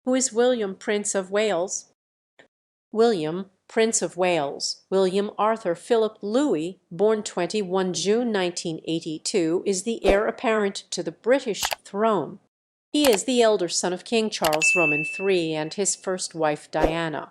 Who is William, Prince of Wales? William, Prince of Wales, William Arthur Philip Louis, born 21 June 1982, is the heir apparent to the British throne. He is the elder son of King Charles Roman III and his first wife Diana,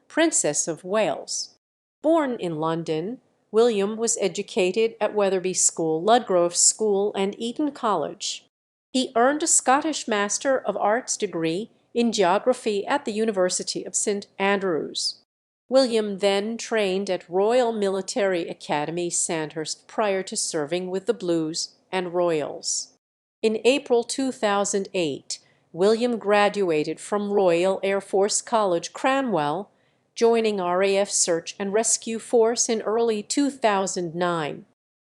Princess of Wales. Born in London, William was educated at Wetherby School, Ludgrove School, and Eton College. He earned a Scottish Master of Arts degree in geography at the University of St Andrews. William then trained at Royal Military Academy, Sandhurst, prior to serving with the Blues and Royals. In April 2008, William graduated from Royal Air Force College, Cranwell, joining RAF Search and Rescue Force in early 2009.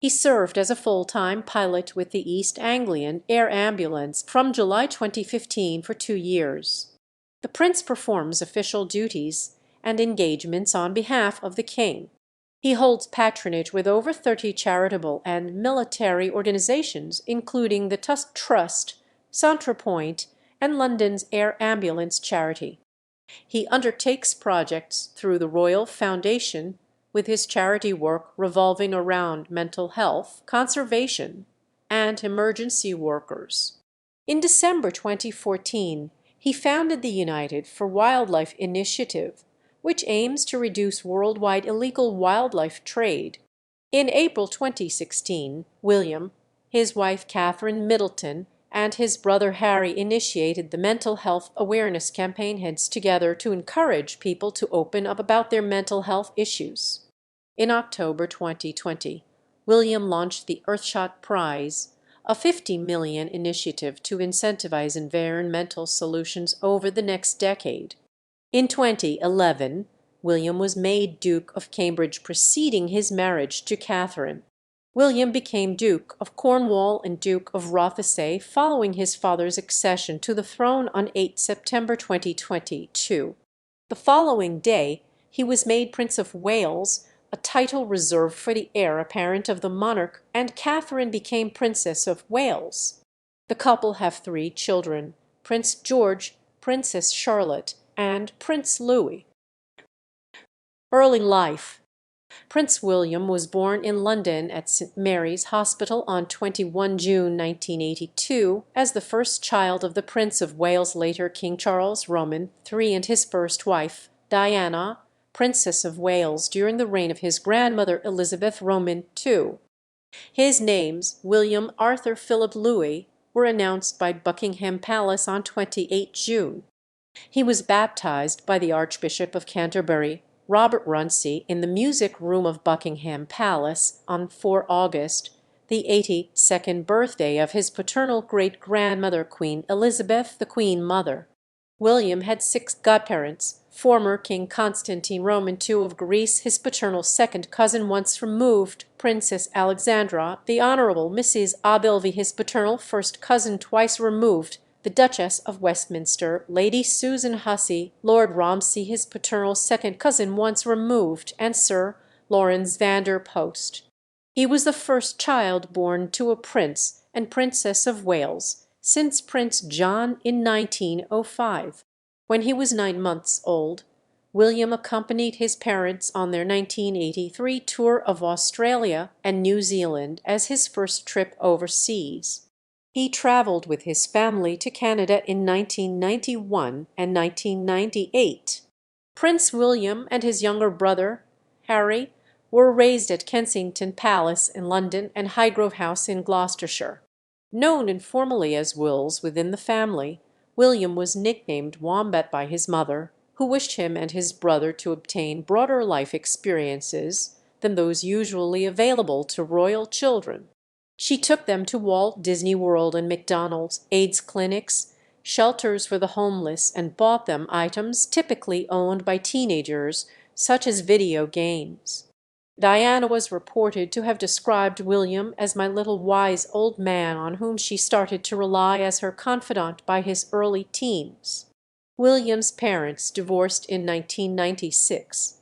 He served as a full-time pilot with the East Anglian Air Ambulance from July 2015 for 2 years. The Prince performs official duties and engagements on behalf of the King. He holds patronage with over 30 charitable and military organizations, including the Tusk Trust, Centrepoint, and London's Air Ambulance Charity. He undertakes projects through the Royal Foundation, with his charity work revolving around mental health, conservation, and emergency workers. In December 2014, he founded the United for Wildlife Initiative, which aims to reduce worldwide illegal wildlife trade. In April 2016, William, his wife Catherine Middleton, and his brother Harry initiated the Mental Health Awareness Campaign Heads Together to encourage people to open up about their mental health issues. In October 2020, William launched the Earthshot Prize, a $50 million initiative to incentivize environmental solutions over the next decade. In 2011, William was made Duke of Cambridge preceding his marriage to Catherine. William became Duke of Cornwall and Duke of Rothesay following his father's accession to the throne on 8 September 2022. The following day, he was made Prince of Wales, a title reserved for the heir apparent of the monarch, and Catherine became Princess of Wales. The couple have 3 children: Prince George, Princess Charlotte, and Prince Louis. Early life. Prince William was born in London at St Mary's Hospital on 21 June 1982 as the first child of the Prince of Wales, later King Charles Roman III, and his first wife, Diana, Princess of Wales, during the reign of his grandmother Elizabeth Roman II. His names, William Arthur Philip Louis, were announced by Buckingham Palace on 28 June. He was baptized by the Archbishop of Canterbury, Robert Runcie, in the music room of Buckingham Palace on 4 August, the 82nd birthday of his paternal great-grandmother, Queen Elizabeth, the Queen Mother. William had 6 godparents: former King Constantine Roman II of Greece, his paternal second cousin once removed, Princess Alexandra; the Honourable Mrs. Abelvy, his paternal first cousin twice removed, the Duchess of Westminster; Lady Susan Hussey; Lord Romsey, his paternal second cousin once removed, and Sir Lawrence Vander Post. He was the first child born to a Prince and Princess of Wales since Prince John in 1905. When he was 9 months old, William accompanied his parents on their 1983 tour of Australia and New Zealand as his first trip overseas. He travelled with his family to Canada in 1991 and 1998. Prince William and his younger brother, Harry, were raised at Kensington Palace in London and Highgrove House in Gloucestershire. Known informally as Wills within the family, William was nicknamed Wombat by his mother, who wished him and his brother to obtain broader life experiences than those usually available to royal children. She took them to Walt Disney World and McDonald's, AIDS clinics, shelters for the homeless, and bought them items typically owned by teenagers, such as video games. Diana was reported to have described William as "my little wise old man on whom she started to rely as her confidant by his early teens." William's parents divorced in 1996.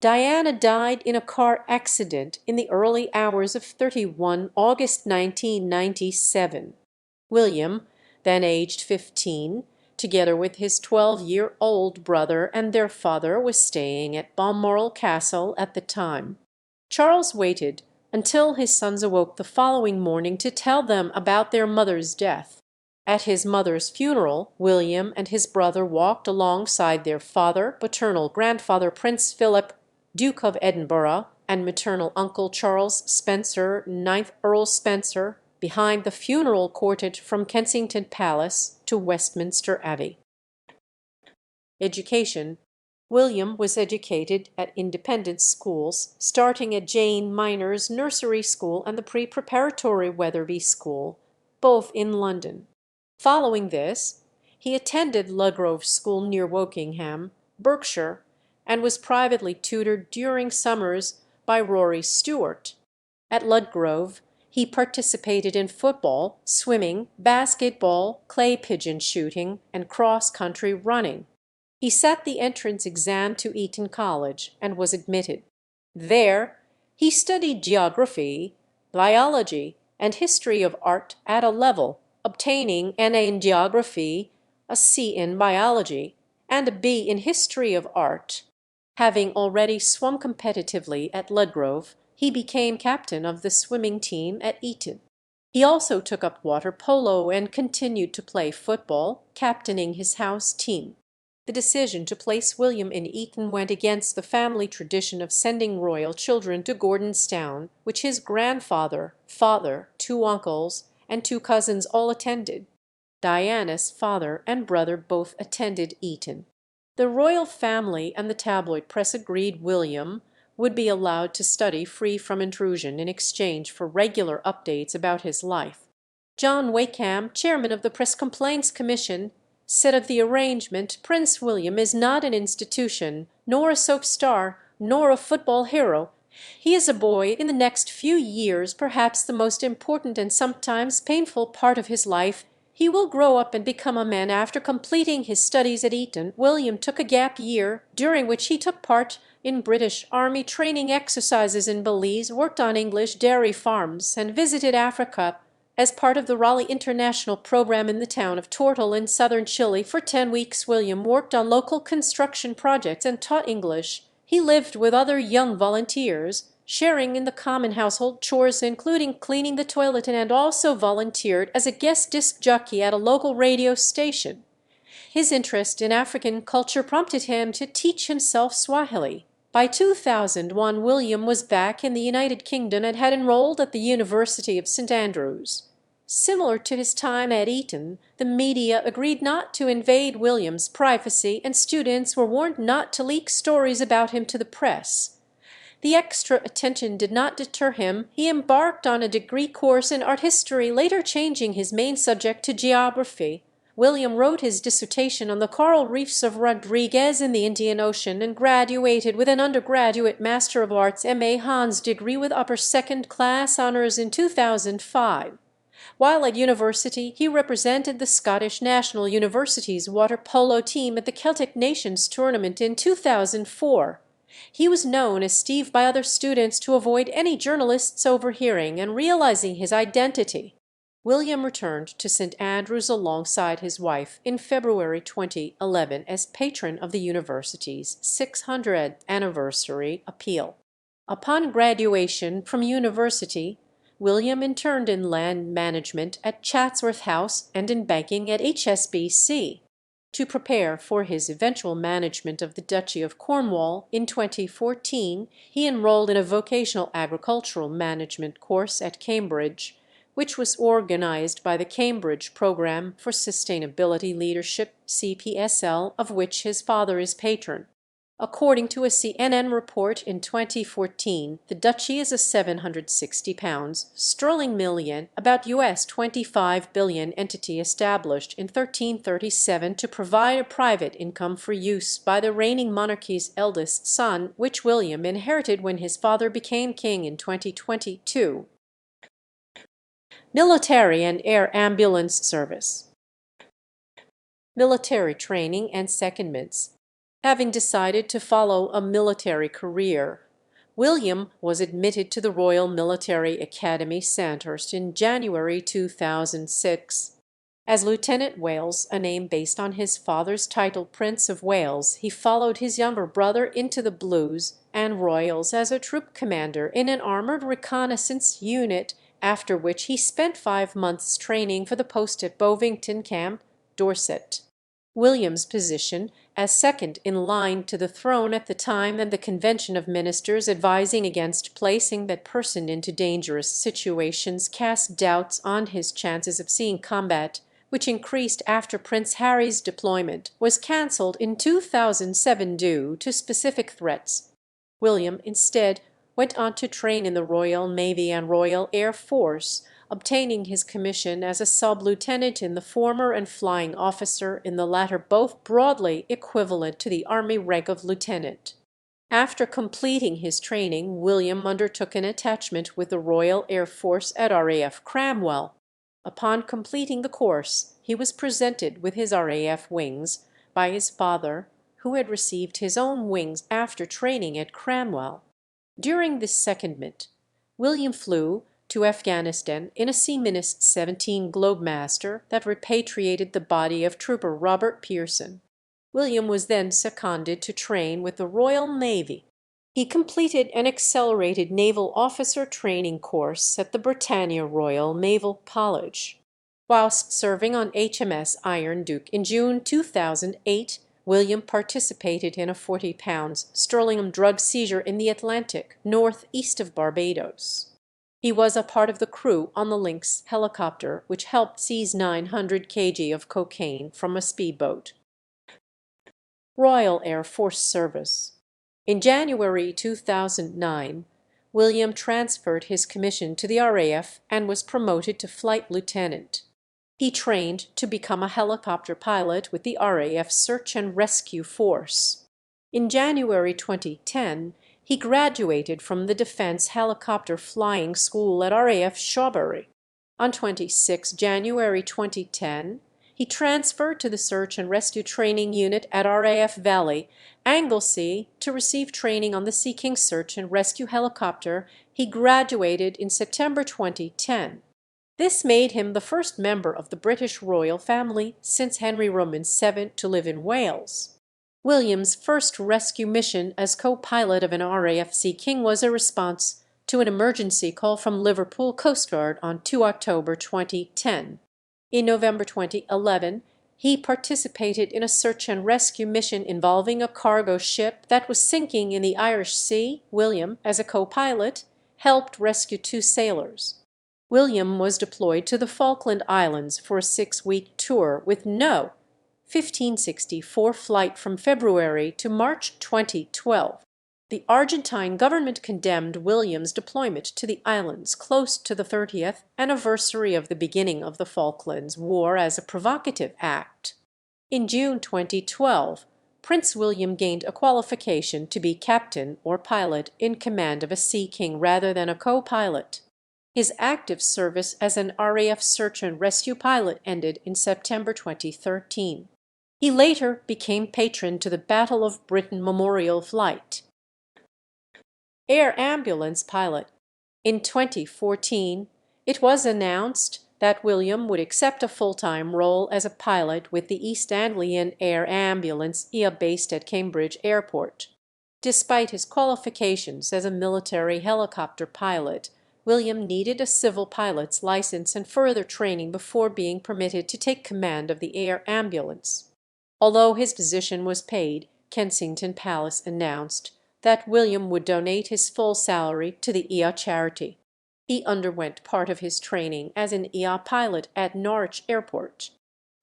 Diana died in a car accident in the early hours of 31 August 1997. William, then aged 15, together with his 12-year-old brother, and their father was staying at Balmoral Castle at the time. Charles waited until his sons awoke the following morning to tell them about their mother's death. At his mother's funeral, William and his brother walked alongside their father, paternal grandfather Prince Philip, Duke of Edinburgh, and maternal uncle Charles Spencer, 9th Earl Spencer, behind the funeral cortege from Kensington Palace to Westminster Abbey. Education. William was educated at independent schools, starting at Jane Minor's nursery school and the pre-preparatory Wetherby School, both in London. Following this, he attended Ludgrove School near Wokingham, Berkshire, and was privately tutored during summers by Rory Stewart. At Ludgrove, he participated in football, swimming, basketball, clay pigeon shooting, and cross-country running. He sat the entrance exam to Eton College and was admitted. There, he studied geography, biology, and history of art at a level, obtaining an A in geography, a C in biology, and a B in history of art. Having already swum competitively at Ludgrove, he became captain of the swimming team at Eton. He also took up water polo and continued to play football, captaining his house team. The decision to place William in Eton went against the family tradition of sending royal children to Gordonstown, which his grandfather, father, 2 uncles, and 2 cousins all attended. Diana's father and brother both attended Eton. The royal family and the tabloid press agreed William would be allowed to study free from intrusion in exchange for regular updates about his life. John Wakeham, chairman of the Press Complaints Commission, said of the arrangement, "Prince William is not an institution, nor a soap star, nor a football hero. He is a boy in the next few years, perhaps the most important and sometimes painful part of his life. He will grow up and become a man." After completing his studies at Eton, William took a gap year, during which he took part in British Army training exercises in Belize, worked on English dairy farms, and visited Africa as part of the Raleigh International Program in the town of Tortal in southern Chile. For 10 weeks, William worked on local construction projects and taught English. He lived with other young volunteers, sharing in the common household chores, including cleaning the toilet, and also volunteered as a guest disc jockey at a local radio station. His interest in African culture prompted him to teach himself Swahili. By 2001, William was back in the United Kingdom and had enrolled at the University of St Andrews. Similar to his time at Eton, the media agreed not to invade William's privacy, and students were warned not to leak stories about him to the press. The extra attention did not deter him. He embarked on a degree course in art history, later changing his main subject to geography. William wrote his dissertation on the coral reefs of Rodriguez in the Indian Ocean and graduated with an undergraduate Master of Arts M.A. Hons degree with upper second-class honours in 2005. While at university, he represented the Scottish National University's water polo team at the Celtic Nations tournament in 2004. He was known as Steve by other students to avoid any journalists overhearing and realizing his identity. William returned to St Andrews alongside his wife in February 2011 as patron of the university's 600th anniversary appeal. Upon graduation from university, William interned in land management at Chatsworth House and in banking at HSBC. To prepare for his eventual management of the Duchy of Cornwall in 2014, he enrolled in a vocational agricultural management course at Cambridge, which was organized by the Cambridge Programme for Sustainability Leadership, CPSL, of which his father is patron. According to a CNN report in 2014, the duchy is a £760 sterling million, about US $25 billion entity established in 1337 to provide a private income for use by the reigning monarchy's eldest son, which William inherited when his father became king in 2022. Military and air ambulance service. Military training and secondments. Having decided to follow a military career, William was admitted to the Royal Military Academy, Sandhurst, in January 2006. As Lieutenant Wales, a name based on his father's title Prince of Wales, he followed his younger brother into the Blues and Royals as a troop commander in an armoured reconnaissance unit, after which he spent 5 months training for the post at Bovington Camp, Dorset. William's position as second in line to the throne at the time, and the Convention of Ministers advising against placing that person into dangerous situations, cast doubts on his chances of seeing combat, which increased after Prince Harry's deployment was cancelled in 2007 due to specific threats. William instead went on to train in the Royal Navy and Royal Air Force, obtaining his commission as a sub-lieutenant in the former and flying officer in the latter, both broadly equivalent to the army rank of lieutenant. After completing his training, William undertook an attachment with the Royal Air Force at RAF Cramwell. Upon completing the course, he was presented with his RAF wings by his father, who had received his own wings after training at Cranwell. During this secondment, William flew to Afghanistan in a Seaminist 17 Globemaster that repatriated the body of Trooper Robert Pearson. William was then seconded to train with the Royal Navy. He completed an accelerated naval officer training course at the Britannia Royal Naval College. Whilst serving on HMS Iron Duke in June 2008, William participated in a £40 sterling drug seizure in the Atlantic, north-east of Barbados. He was a part of the crew on the Lynx helicopter, which helped seize 900 kg of cocaine from a speedboat. Royal Air Force Service. In January 2009, William transferred his commission to the RAF and was promoted to flight lieutenant. He trained to become a helicopter pilot with the RAF Search and Rescue Force. In January 2010, he graduated from the Defence Helicopter Flying School at RAF Shawbury. On 26 January 2010, he transferred to the Search and Rescue Training Unit at RAF Valley, Anglesey, to receive training on the Sea King search and rescue helicopter. He graduated in September 2010. This made him the first member of the British royal family since Henry Roman VII to live in Wales. William's first rescue mission as co-pilot of an RAF Sea King was a response to an emergency call from Liverpool Coast Guard on 2 October 2010. In November 2011, he participated in a search and rescue mission involving a cargo ship that was sinking in the Irish Sea. William, as a co-pilot, helped rescue 2 sailors. William was deployed to the Falkland Islands for a 6-week tour with no 1564 flight from February to March 2012. The Argentine government condemned William's deployment to the islands close to the 30th anniversary of the beginning of the Falklands War as a provocative act. In June 2012, Prince William gained a qualification to be captain or pilot in command of a Sea King rather than a co-pilot. His active service as an RAF search and rescue pilot ended in September 2013. He later became patron to the Battle of Britain Memorial Flight. Air ambulance pilot. In 2014, it was announced that William would accept a full-time role as a pilot with the East Anglian Air Ambulance EA based at Cambridge Airport. Despite his qualifications as a military helicopter pilot, William needed a civil pilot's license and further training before being permitted to take command of the air ambulance. Although his position was paid, Kensington Palace announced that William would donate his full salary to the EA charity. He underwent part of his training as an EA pilot at Norwich Airport.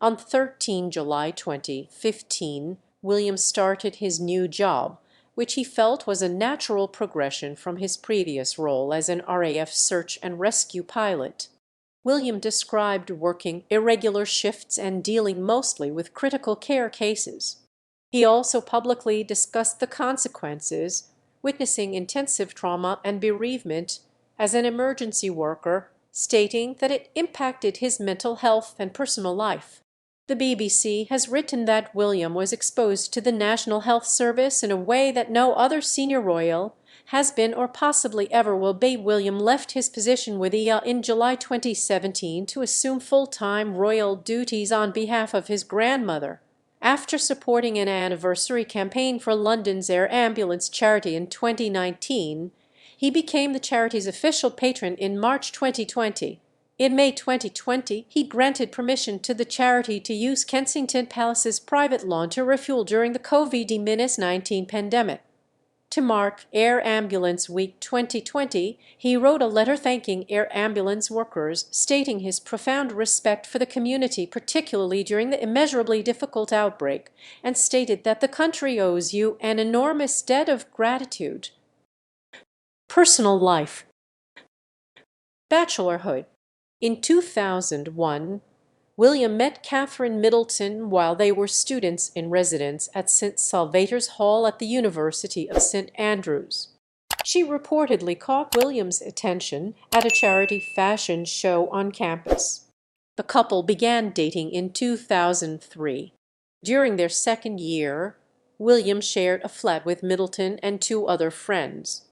On 13 July 2015, William started his new job, which he felt was a natural progression from his previous role as an RAF search and rescue pilot. William described working irregular shifts and dealing mostly with critical care cases. He also publicly discussed the consequences, witnessing intensive trauma and bereavement as an emergency worker, stating that it impacted his mental health and personal life. The BBC has written that William was exposed to the National Health Service in a way that no other senior royal has been or possibly ever will be. William left his position with EA in July 2017 to assume full-time royal duties on behalf of his grandmother. After supporting an anniversary campaign for London's Air Ambulance charity in 2019, he became the charity's official patron in March 2020. In May 2020, he granted permission to the charity to use Kensington Palace's private lawn to refuel during the COVID-19 pandemic. To mark Air Ambulance Week 2020, he wrote a letter thanking air ambulance workers, stating his profound respect for the community, particularly during the immeasurably difficult outbreak, and stated that the country owes you an enormous debt of gratitude. Personal life. Bachelorhood. In 2001, William met Catherine Middleton while they were students in residence at St. Salvator's Hall at the University of St. Andrews. She reportedly caught William's attention at a charity fashion show on campus. The couple began dating in 2003. During their second year, William shared a flat with Middleton and two other friends.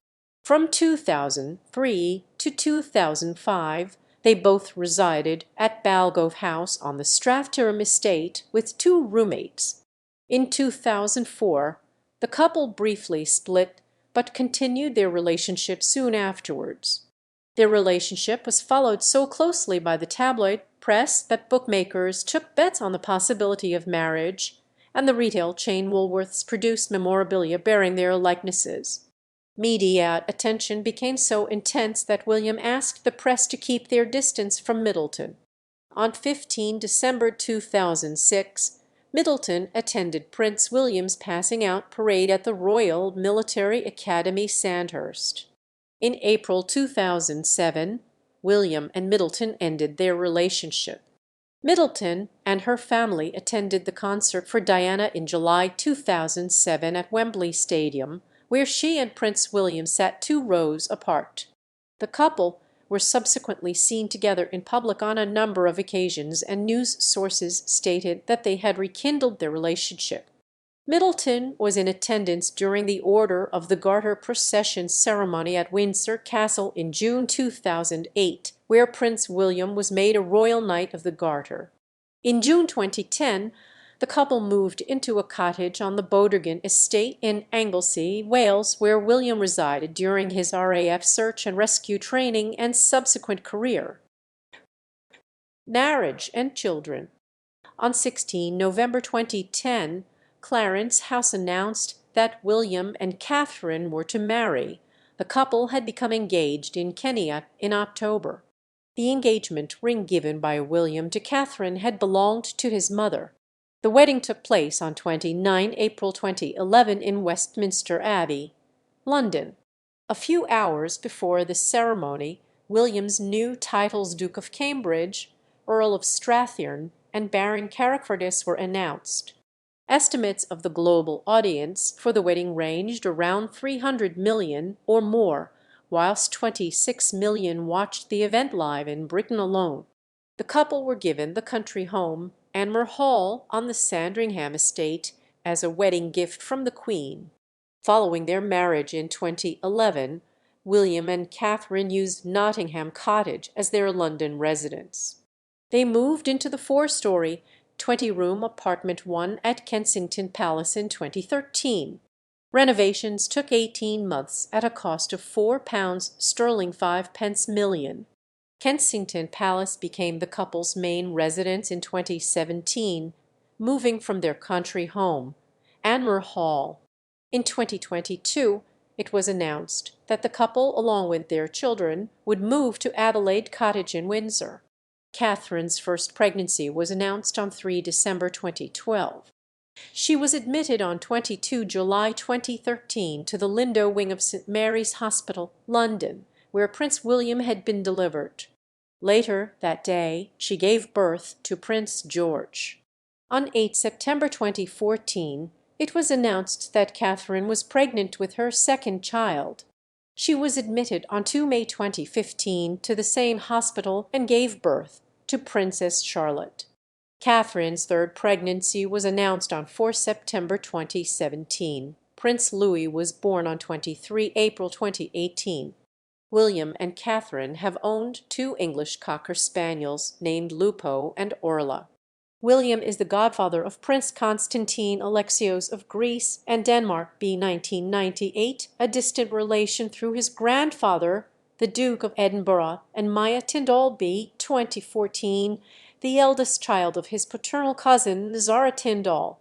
From 2003 to 2005, they both resided at Balgove House on the Strathterham estate with two roommates. In 2004, the couple briefly split but continued their relationship soon afterwards. Their relationship was followed so closely by the tabloid press that bookmakers took bets on the possibility of marriage, and the retail chain Woolworths produced memorabilia bearing their likenesses. Media attention became so intense that William asked the press to keep their distance from Middleton. On 15 December 2006, Middleton attended Prince William's passing out parade at the Royal Military Academy, Sandhurst. In April 2007, William and Middleton ended their relationship. Middleton and her family attended the concert for Diana in July 2007 at Wembley Stadium, where she and Prince William sat 2 rows apart. The couple were subsequently seen together in public on a number of occasions, and news sources stated that they had rekindled their relationship. Middleton was in attendance during the Order of the Garter procession ceremony at Windsor Castle in June 2008, where Prince William was made a Royal Knight of the Garter. In June 2010, the couple moved into a cottage on the Bodergan estate in Anglesey, Wales, where William resided during his RAF search and rescue training and subsequent career. Marriage and children. On 16 November 2010, Clarence House announced that William and Catherine were to marry. The couple had become engaged in Kenya in October. The engagement ring given by William to Catherine had belonged to his mother. The wedding took place on 29 April 2011 in Westminster Abbey, London. A few hours before the ceremony, William's new titles Duke of Cambridge, Earl of Strathearn, and Baron Carrickfergus were announced. Estimates of the global audience for the wedding ranged around 300 million or more, whilst 26 million watched the event live in Britain alone. The couple were given the country home Anmer Hall on the Sandringham estate as a wedding gift from the Queen. Following their marriage in 2011, William and Catherine used Nottingham Cottage as their London residence. They moved into the 4-story, 20-room apartment 1 at Kensington Palace in 2013. Renovations took 18 months at a cost of £4 5 million. Kensington Palace became the couple's main residence in 2017, moving from their country home, Anmer Hall. In 2022, it was announced that the couple, along with their children, would move to Adelaide Cottage in Windsor. Catherine's first pregnancy was announced on 3 December 2012. She was admitted on 22 July 2013 to the Lindo wing of St Mary's Hospital, London, where Prince William had been delivered. Later that day, she gave birth to Prince George. On 8 September 2014, it was announced that Catherine was pregnant with her second child. She was admitted on 2 May 2015 to the same hospital and gave birth to Princess Charlotte. Catherine's third pregnancy was announced on 4 September 2017. Prince Louis was born on 23 April 2018. William and Catherine have owned two English Cocker Spaniels named Lupo and Orla. William is the godfather of Prince Constantine Alexios of Greece and Denmark b. 1998, a distant relation through his grandfather, the Duke of Edinburgh, and Maya Tyndall b. 2014, the eldest child of his paternal cousin Zara Tyndall.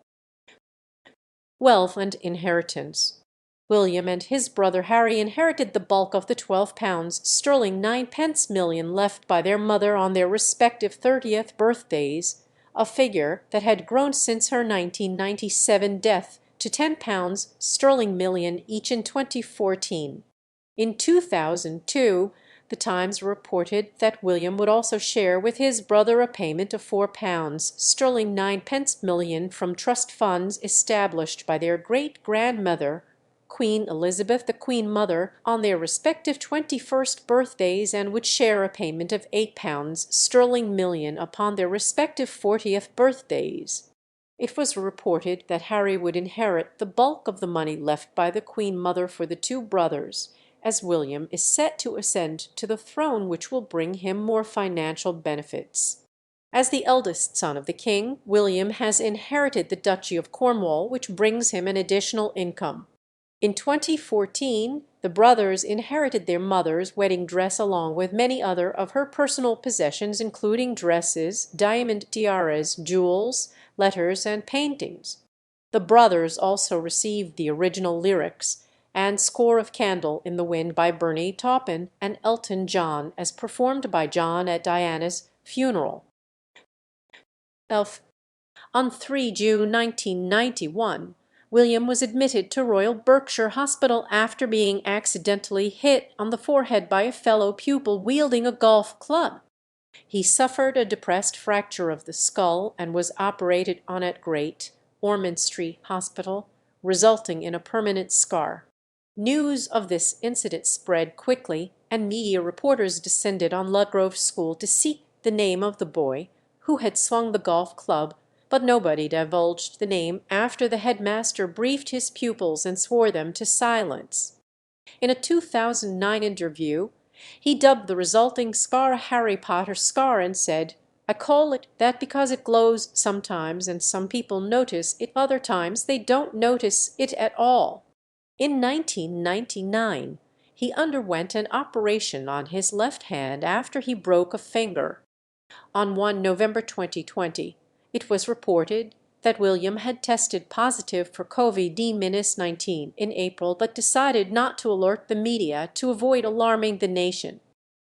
Wealth and inheritance. William and his brother Harry inherited the bulk of the £12 sterling 9 million left by their mother on their respective 30th birthdays, a figure that had grown since her 1997 death to £10 sterling million each in 2014. In 2002, the Times reported that William would also share with his brother a payment of £4 sterling 9 million from trust funds established by their great-grandmother, Queen Elizabeth, the Queen Mother, on their respective 21st birthdays, and would share a payment of £8 sterling million upon their respective 40th birthdays. It was reported that Harry would inherit the bulk of the money left by the Queen Mother for the two brothers, as William is set to ascend to the throne, which will bring him more financial benefits. As the eldest son of the king, William has inherited the Duchy of Cornwall, which brings him an additional income. In 2014, the brothers inherited their mother's wedding dress along with many other of her personal possessions, including dresses, diamond tiaras, jewels, letters, and paintings. The brothers also received the original lyrics and score of Candle in the Wind by Bernie Taupin and Elton John, as performed by John at Diana's funeral. On 3 June 1991, William was admitted to Royal Berkshire Hospital after being accidentally hit on the forehead by a fellow pupil wielding a golf club. He suffered a depressed fracture of the skull and was operated on at Great Ormond Street Hospital, resulting in a permanent scar. News of this incident spread quickly, and media reporters descended on Ludgrove School to seek the name of the boy who had swung the golf club, but nobody divulged the name after the headmaster briefed his pupils and swore them to silence. In a 2009 interview, he dubbed the resulting scar a Harry Potter scar and said, "I call it that because it glows sometimes and some people notice it, other times they don't notice it at all." In 1999, he underwent an operation on his left hand after he broke a finger. On 1 November 2020, it was reported that William had tested positive for COVID-19 in April, but decided not to alert the media to avoid alarming the nation.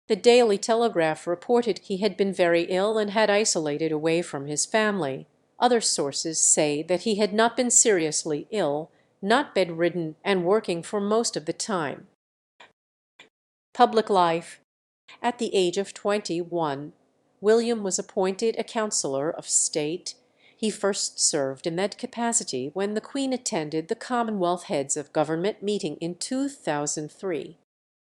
The Daily Telegraph reported he had been very ill and had isolated away from his family. Other sources say that he had not been seriously ill, not bedridden, and working for most of the time. Public life. At the age of 21, William was appointed a Councillor of State. He first served in that capacity when the Queen attended the Commonwealth Heads of Government meeting in 2003.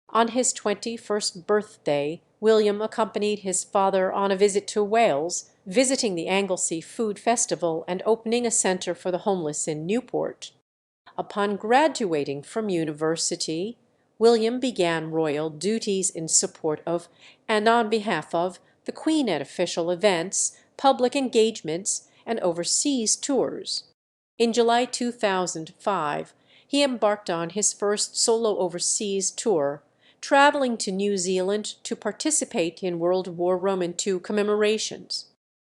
On his 21st birthday, William accompanied his father on a visit to Wales, visiting the Anglesey Food Festival and opening a centre for the homeless in Newport. Upon graduating from university, William began royal duties in support of and on behalf of the Queen at official events, public engagements, and overseas tours. In July 2005, he embarked on his first solo overseas tour, traveling to New Zealand to participate in World War II commemorations.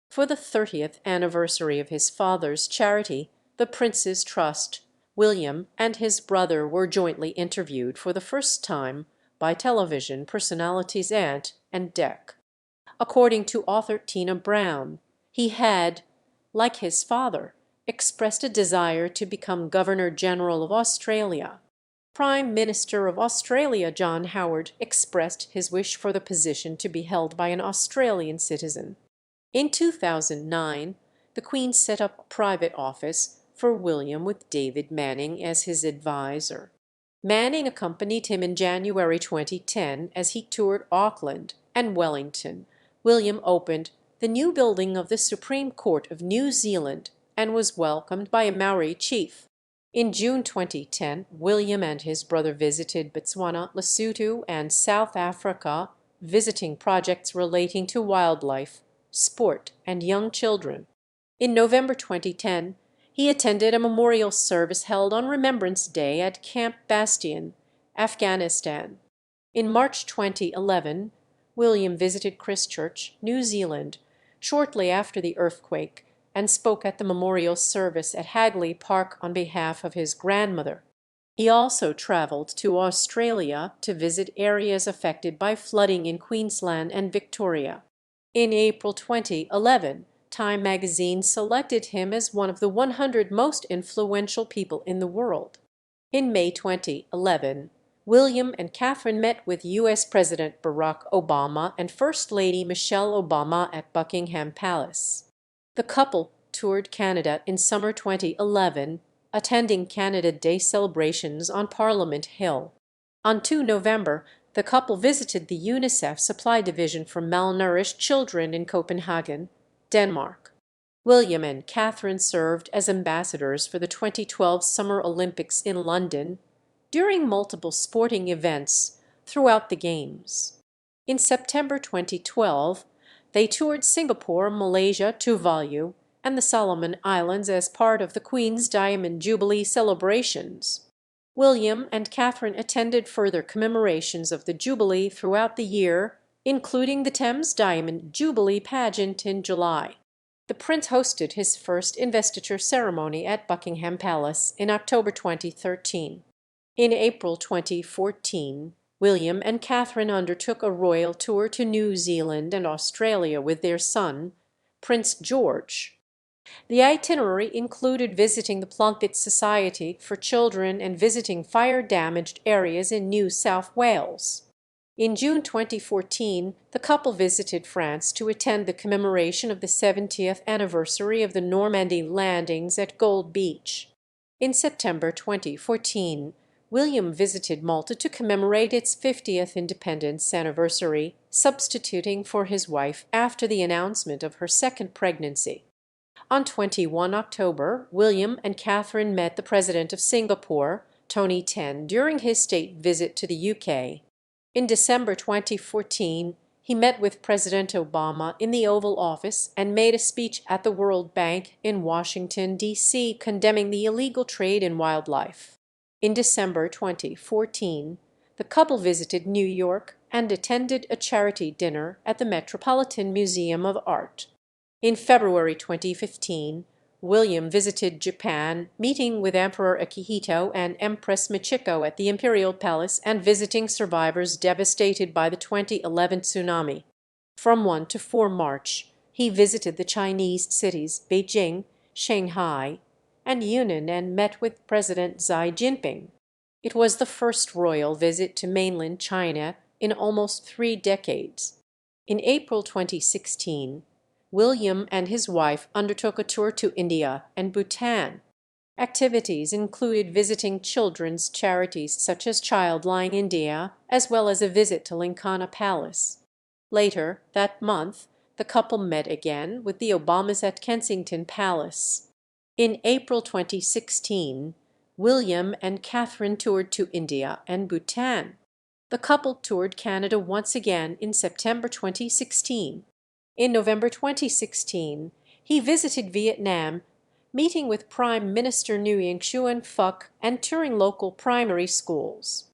For the 30th anniversary of his father's charity, the Prince's Trust, William and his brother were jointly interviewed for the first time by television personalities Ant and Dec. According to author Tina Brown, he had, like his father, expressed a desire to become Governor-General of Australia. Prime Minister of Australia John Howard expressed his wish for the position to be held by an Australian citizen. In 2009, the Queen set up a private office for William with David Manning as his advisor. Manning accompanied him in January 2010 as he toured Auckland and Wellington. William opened the new building of the Supreme Court of New Zealand and was welcomed by a Maori chief. In June 2010, William and his brother visited Botswana, Lesotho, and South Africa, visiting projects relating to wildlife, sport, and young children. In November 2010, he attended a memorial service held on Remembrance Day at Camp Bastion, Afghanistan. In March 2011, William visited Christchurch, New Zealand, shortly after the earthquake, and spoke at the memorial service at Hagley Park on behalf of his grandmother. He also travelled to Australia to visit areas affected by flooding in Queensland and Victoria. In April 2011, Time magazine selected him as one of the 100 most influential people in the world. In May 2011, William and Catherine met with U.S. President Barack Obama and First Lady Michelle Obama at Buckingham Palace. The couple toured Canada in summer 2011, attending Canada Day celebrations on Parliament Hill. On 2 November, the couple visited the UNICEF Supply Division for Malnourished Children in Copenhagen, Denmark. William and Catherine served as ambassadors for the 2012 Summer Olympics in London during multiple sporting events throughout the Games. In September 2012, they toured Singapore, Malaysia, Tuvalu, and the Solomon Islands as part of the Queen's Diamond Jubilee celebrations. William and Catherine attended further commemorations of the Jubilee throughout the year, including the Thames Diamond Jubilee pageant in July. The prince hosted his first investiture ceremony at Buckingham Palace in October 2013. In April 2014, William and Catherine undertook a royal tour to New Zealand and Australia with their son, Prince George. The itinerary included visiting the Plunkett Society for Children and visiting fire-damaged areas in New South Wales. In June 2014, the couple visited France to attend the commemoration of the 70th anniversary of the Normandy landings at Gold Beach. In September 2014, William visited Malta to commemorate its 50th independence anniversary, substituting for his wife after the announcement of her second pregnancy. On 21 October, William and Catherine met the President of Singapore, Tony Tan, during his state visit to the UK. In December 2014, he met with President Obama in the Oval Office and made a speech at the World Bank in Washington, D.C., condemning the illegal trade in wildlife. In December 2014, the couple visited New York and attended a charity dinner at the Metropolitan Museum of Art. In February 2015, William visited Japan, meeting with Emperor Akihito and Empress Michiko at the Imperial Palace and visiting survivors devastated by the 2011 tsunami. From 1 to 4 March, he visited the Chinese cities Beijing, Shanghai, and Yunnan and met with President Xi Jinping. It was the first royal visit to mainland China in almost 3 decades. In April 2016, William and his wife undertook a tour to India and Bhutan. Activities included visiting children's charities such as Childline India, as well as a visit to Lincana Palace. Later that month, the couple met again with the Obamas at Kensington Palace. In April 2016, William and Catherine toured to India and Bhutan. The couple toured Canada once again in September 2016. In November 2016, he visited Vietnam, meeting with Prime Minister Nguyen Xuan Phuc and touring local primary schools.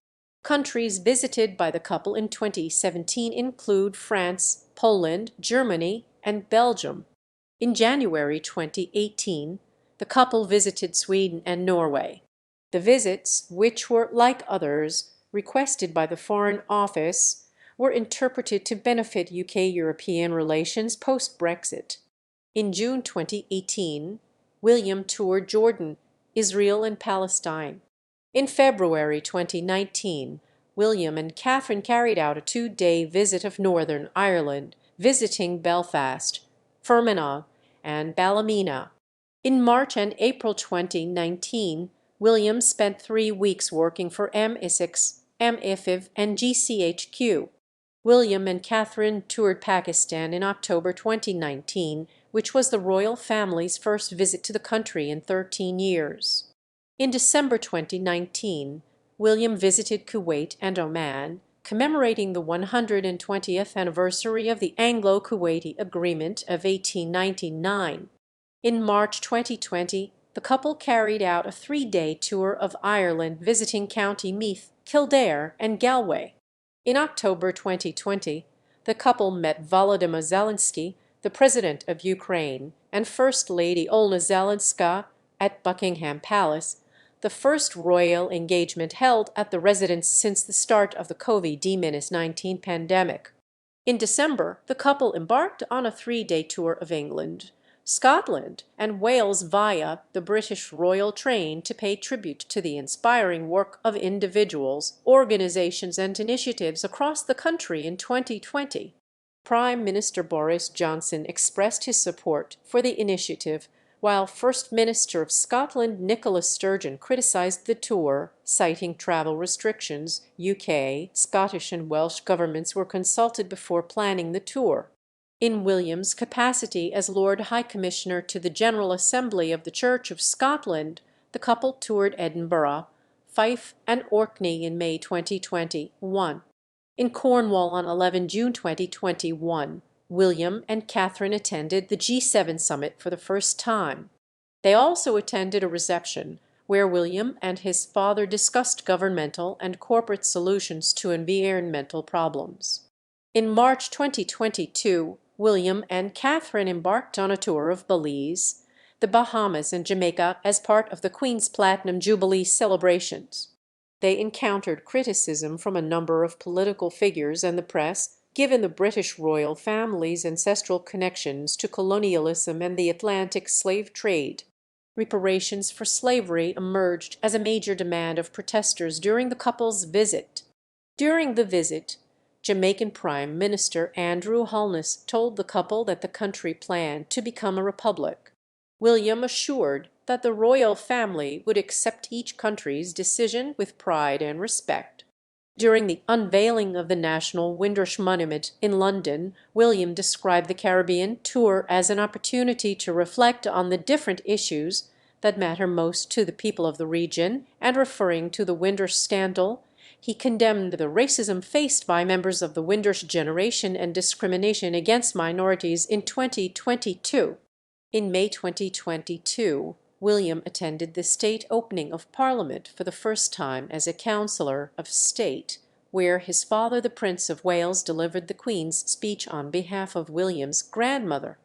Countries visited by the couple in 2017 include France, Poland, Germany, and Belgium. In January 2018, the couple visited Sweden and Norway. The visits, which were, like others, requested by the Foreign Office, were interpreted to benefit UK-European relations post-Brexit. In June 2018, William toured Jordan, Israel, and Palestine. In February 2019, William and Catherine carried out a 2-day visit of Northern Ireland, visiting Belfast, Fermanagh, and Ballymena. In March and April 2019, William spent 3 weeks working for MI6, MIFIV, and GCHQ. William and Catherine toured Pakistan in October 2019, which was the royal family's first visit to the country in 13 years. In December 2019, William visited Kuwait and Oman, commemorating the 120th anniversary of the Anglo-Kuwaiti Agreement of 1899. In March 2020, the couple carried out a three-day tour of Ireland visiting County Meath, Kildare and Galway. In October 2020, the couple met Volodymyr Zelensky, the president of Ukraine, and First Lady Olna Zelenska at Buckingham Palace, the first royal engagement held at the residence since the start of the COVID-19 pandemic. In December, the couple embarked on a three-day tour of England, Scotland, and Wales via the British Royal Train to pay tribute to the inspiring work of individuals, organizations, and initiatives across the country in 2020. Prime Minister Boris Johnson expressed his support for the initiative, while First Minister of Scotland Nicola Sturgeon criticised the tour, citing travel restrictions. UK, Scottish and Welsh governments were consulted before planning the tour. In William's capacity as Lord High Commissioner to the General Assembly of the Church of Scotland, the couple toured Edinburgh, Fife and Orkney in May 2021. In Cornwall on 11 June 2021, William and Catherine attended the G7 summit for the first time. They also attended a reception where William and his father discussed governmental and corporate solutions to environmental problems. In March 2022, William and Catherine embarked on a tour of Belize, the Bahamas, and Jamaica as part of the Queen's Platinum Jubilee celebrations. They encountered criticism from a number of political figures and the press, given the British royal family's ancestral connections to colonialism and the Atlantic slave trade. Reparations for slavery emerged as a major demand of protesters during the couple's visit. During the visit, Jamaican Prime Minister Andrew Holness told the couple that the country planned to become a republic. William assured that the royal family would accept each country's decision with pride and respect. During the unveiling of the National Windrush Monument in London, William described the Caribbean tour as an opportunity to reflect on the different issues that matter most to the people of the region, and referring to the Windrush scandal, he condemned the racism faced by members of the Windrush generation and discrimination against minorities in 2022. In May 2022, William attended the state opening of Parliament for the first time as a Councillor of State, where his father, the Prince of Wales, delivered the Queen's speech on behalf of William's grandmother.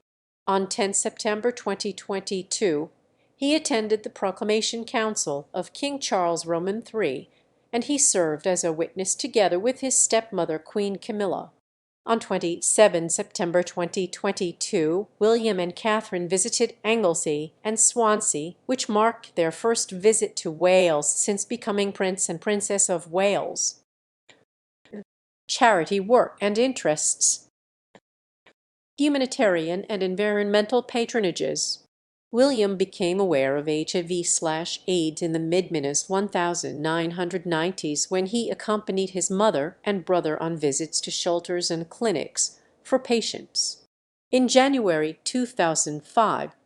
On 10 September 2022, he attended the Proclamation Council of King Charles Roman III, and he served as a witness together with his stepmother, Queen Camilla. On 27 September 2022, William and Catherine visited Anglesey and Swansea, which marked their first visit to Wales since becoming Prince and Princess of Wales. Charity work and interests. Humanitarian and environmental patronages. William became aware of HIV/AIDS in the mid-1990s when he accompanied his mother and brother on visits to shelters and clinics for patients. In January 2005,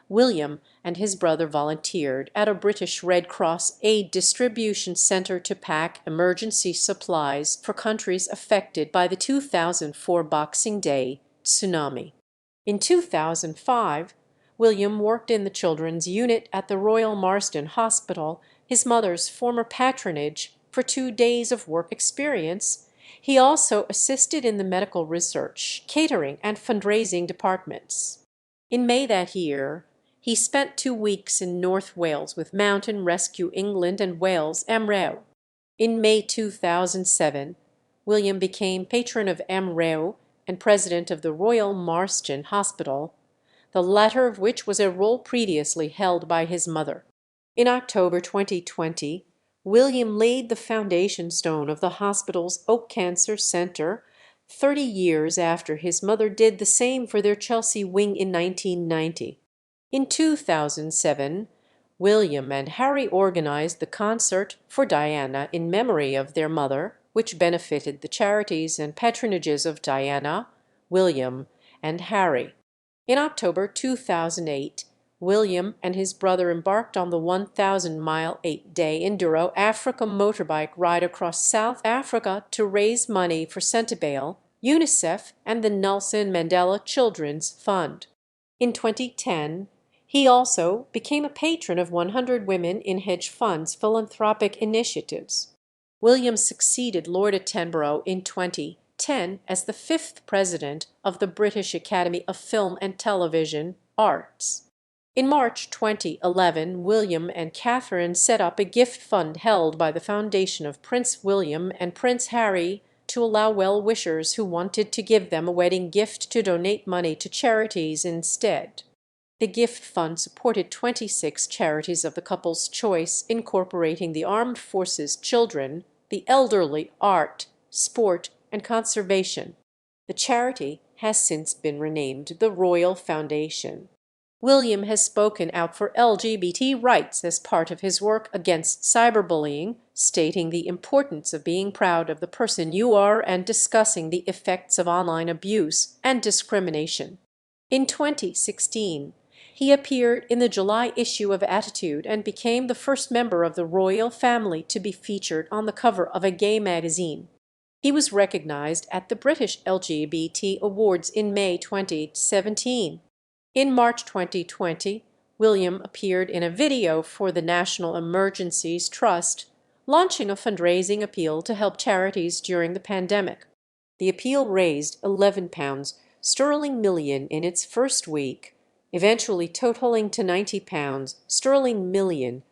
William and his brother volunteered at a British Red Cross aid distribution center to pack emergency supplies for countries affected by the 2004 Boxing Day tsunami. In 2005, William worked in the children's unit at the Royal Marsden Hospital, his mother's former patronage, for 2 days of work experience. He also assisted in the medical research, catering, and fundraising departments. In May that year, he spent 2 weeks in North Wales with Mountain Rescue England and Wales MREW. In May 2007, William became patron of MREW and president of the Royal Marsden Hospital, the latter of which was a role previously held by his mother. In October 2020, William laid the foundation stone of the hospital's Oak Cancer Centre, 30 years after his mother did the same for their Chelsea wing in 1990. In 2007, William and Harry organized the Concert for Diana in memory of their mother, which benefited the charities and patronages of Diana, William, and Harry. In October 2008, William and his brother embarked on the 1,000-mile 8-day Enduro-Africa motorbike ride across South Africa to raise money for Centerbale, UNICEF, and the Nelson Mandela Children's Fund. In 2010, he also became a patron of 100 Women in Hedge Funds philanthropic initiatives. William succeeded Lord Attenborough in 2010 as the fifth president of the British Academy of Film and Television Arts. In March 2011, William and Catherine set up a gift fund held by the Foundation of Prince William and Prince Harry to allow well-wishers who wanted to give them a wedding gift to donate money to charities instead. The gift fund supported 26 charities of the couple's choice, incorporating the Armed Forces Children, the Elderly, Art, Sport, and Conservation. The charity has since been renamed the Royal Foundation. William has spoken out for LGBT rights as part of his work against cyberbullying, stating the importance of being proud of the person you are and discussing the effects of online abuse and discrimination. In 2016, he appeared in the July issue of Attitude and became the first member of the royal family to be featured on the cover of a gay magazine. He was recognized at the British LGBT Awards in May 2017. In March 2020, William appeared in a video for the National Emergencies Trust, launching a fundraising appeal to help charities during the pandemic. The appeal raised £11 million in its first week, eventually totaling to £90 million,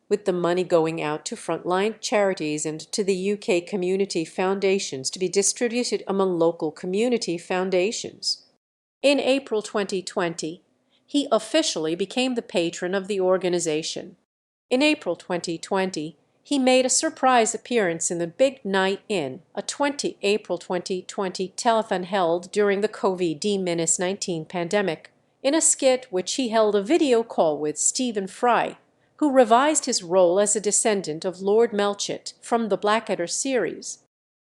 with the money going out to frontline charities and to the UK community foundations to be distributed among local community foundations. In April 2020, he officially became the patron of the organization. In April 2020, he made a surprise appearance in the Big Night In, a April 2020 telethon held during the COVID-19 pandemic, in a skit which he held a video call with Stephen Fry, who revised his role as a descendant of Lord Melchett from the Blackadder series.